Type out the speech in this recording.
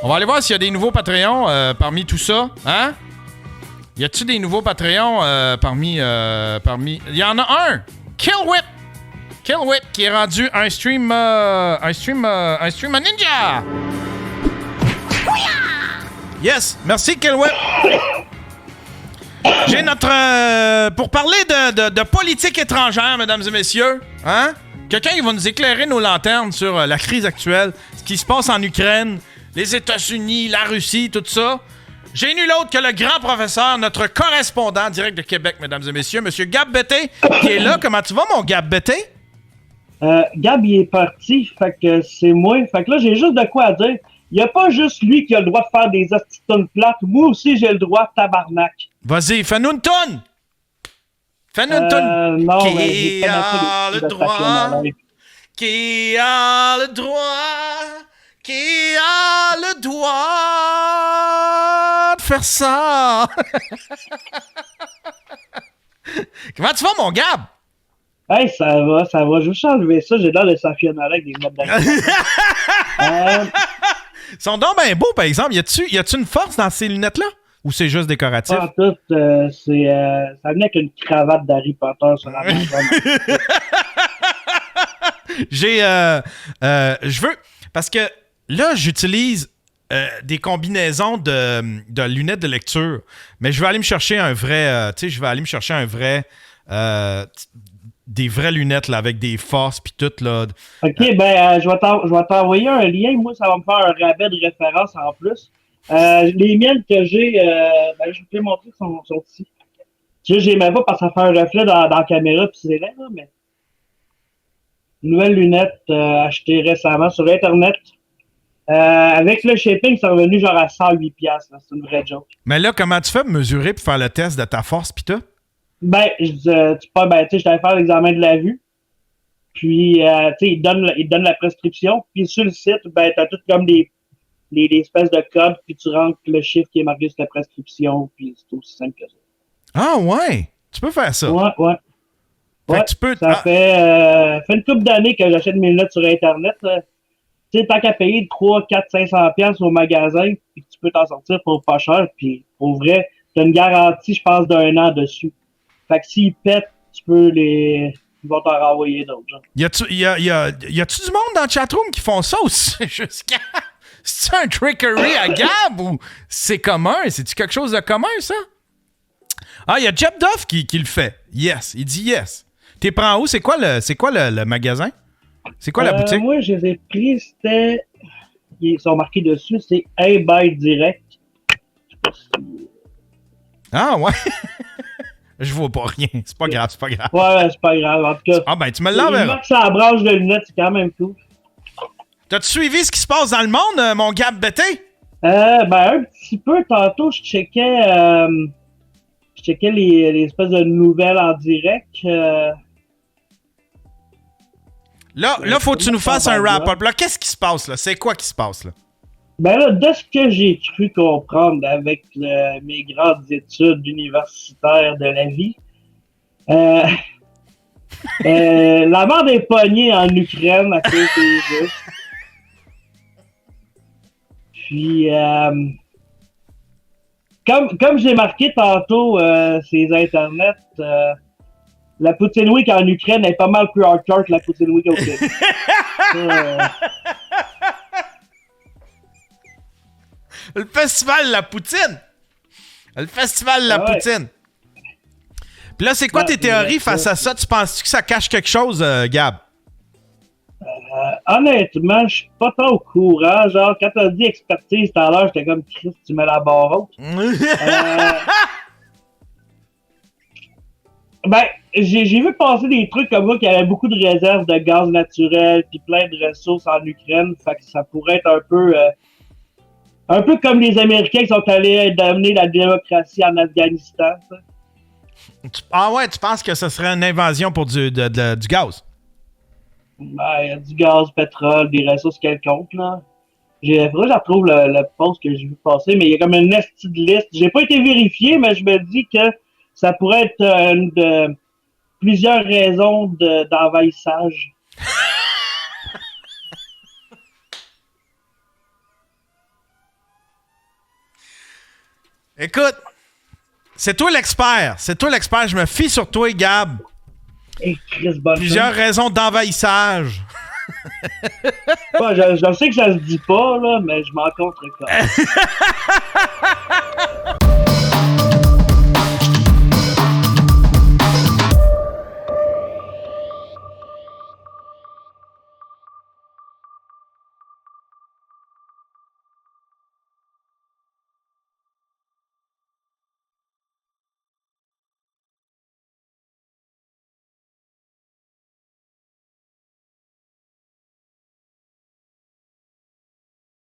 On va aller voir s'il y a des nouveaux Patreons parmi tout ça. Hein? Y a-tu des nouveaux Patreons parmi... Il y en a un! Killwhip qui est rendu un stream à Ninja! Yes! Merci, Killwhip! J'ai notre... pour parler de politique étrangère, mesdames et messieurs, hein? Quelqu'un qui va nous éclairer nos lanternes sur la crise actuelle, ce qui se passe en Ukraine, les États-Unis, la Russie, tout ça. J'ai nul autre que le grand professeur, notre correspondant direct de Québec, mesdames et messieurs, Monsieur Gab Bété, qui est là. Comment tu vas, mon Gab Bété? Gab, il est parti, fait que c'est moi. Fait que là, j'ai juste de quoi à dire. Il n'y a pas juste lui qui a le droit de faire des hosties plates. Moi aussi, j'ai le droit, tabarnak. Vas-y, fais-nous une toune! Fais-nous une toune! Non, Qui a le droit? Qui a le droit? Qui a le droit de faire ça? Comment tu vas, mon Gab? Hey, ça va. Je vais juste enlever ça. J'ai l'air de Safia avec des notes d'argent. Ils sont donc bien beaux, par exemple. Y a-tu une force dans ces lunettes-là? Ou c'est juste décoratif? En tout, ça venait avec une cravate d'Harry Potter sur la main. Je veux... Parce que là, j'utilise des combinaisons de lunettes de lecture. Mais je vais aller me chercher un vrai... des vraies lunettes là, avec des forces puis tout là. OK, je vais t'envoyer un lien. Moi, ça va me faire un rabais de référence en plus. Les miennes que j'ai, je vais te les montrer, sont ici. Tu sais, je les mets pas parce que ça fait un reflet dans la caméra puis c'est là, mais... Nouvelles lunettes achetées récemment sur Internet. Avec le shipping, c'est revenu genre à 108$. Là. C'est une vraie joke. Mais là, comment tu fais pour mesurer pour faire le test de ta force pis tout? Je t'allais faire l'examen de la vue. Puis, il donne la prescription. Puis sur le site, t'as tout comme des espèces de codes. Puis tu rentres le chiffre qui est marqué sur ta prescription. Puis c'est aussi simple que ça. Ah ouais! Tu peux faire ça? Ouais. Tu peux... Ça fait une couple d'années que j'achète mes lunettes sur Internet. Tu sais, tant qu'à payer 3, 4, 500$ au magasin, puis tu peux t'en sortir pour pas cher, puis pour vrai, t'as une garantie, je pense, d'1 an dessus. Fait que s'ils pètent, ils vont t'en renvoyer d'autres. Genre. Y a-tu du monde dans le chatroom qui font ça aussi? Jusqu'à... C'est-tu un trickery à Gab ou c'est commun? C'est-tu quelque chose de commun, ça? Ah, il y a Jeb Duff qui le fait. Yes, il dit yes. T'es prends où? C'est quoi le magasin? C'est quoi la boutique? Moi, je les ai pris, c'était... Ils sont marqués dessus, c'est eBay Direct. Je sais pas si... Ah, ouais. Je vois pas rien. C'est pas grave. Ouais, c'est pas grave. En tout cas, tu me l'enverras. Une marque sur la branche de lunettes, c'est quand même cool. T'as-tu suivi ce qui se passe dans le monde, mon Gab Bété? Un petit peu. Tantôt, je checkais les espèces de nouvelles en direct. Là, faut que tu nous fasses un wrap-up. Là, qu'est-ce qui se passe, là? C'est quoi qui se passe, là? De ce que j'ai cru comprendre avec mes grandes études universitaires de la vie, la mort des poignets en Ukraine à cause des Russes. Puis, comme j'ai marqué tantôt ces internets, la Poutine Week en Ukraine est pas mal plus hardcore que la Poutine Week au Québec. Le festival La Poutine! Poutine! Puis là, c'est quoi tes théories face à ça? Tu penses que ça cache quelque chose, Gab? Honnêtement, je suis pas trop au courant. Genre, quand t'as dit expertise tout à l'heure, j'étais comme Chris, tu mets la barre haute. J'ai vu passer des trucs comme moi qu'il y avait beaucoup de réserves de gaz naturel puis plein de ressources en Ukraine. Fait que ça pourrait être un peu comme les Américains qui sont allés amener la démocratie en Afghanistan. Ça. Ah ouais, tu penses que ce serait une invasion pour du gaz? Il y a du gaz, pétrole, des ressources quelconques, là. Faudrait que je retrouve le post que j'ai vu passer, mais il y a comme une nestie de liste. J'ai pas été vérifié, mais je me dis que ça pourrait être plusieurs raisons d'envahissage. Écoute, c'est toi l'expert. C'est toi l'expert. Je me fie sur toi, Gab. Hey, Chris, bonne Plusieurs raisons d'envahissage. Ouais, je sais que ça se dit pas, là, mais je m'en contre quand même.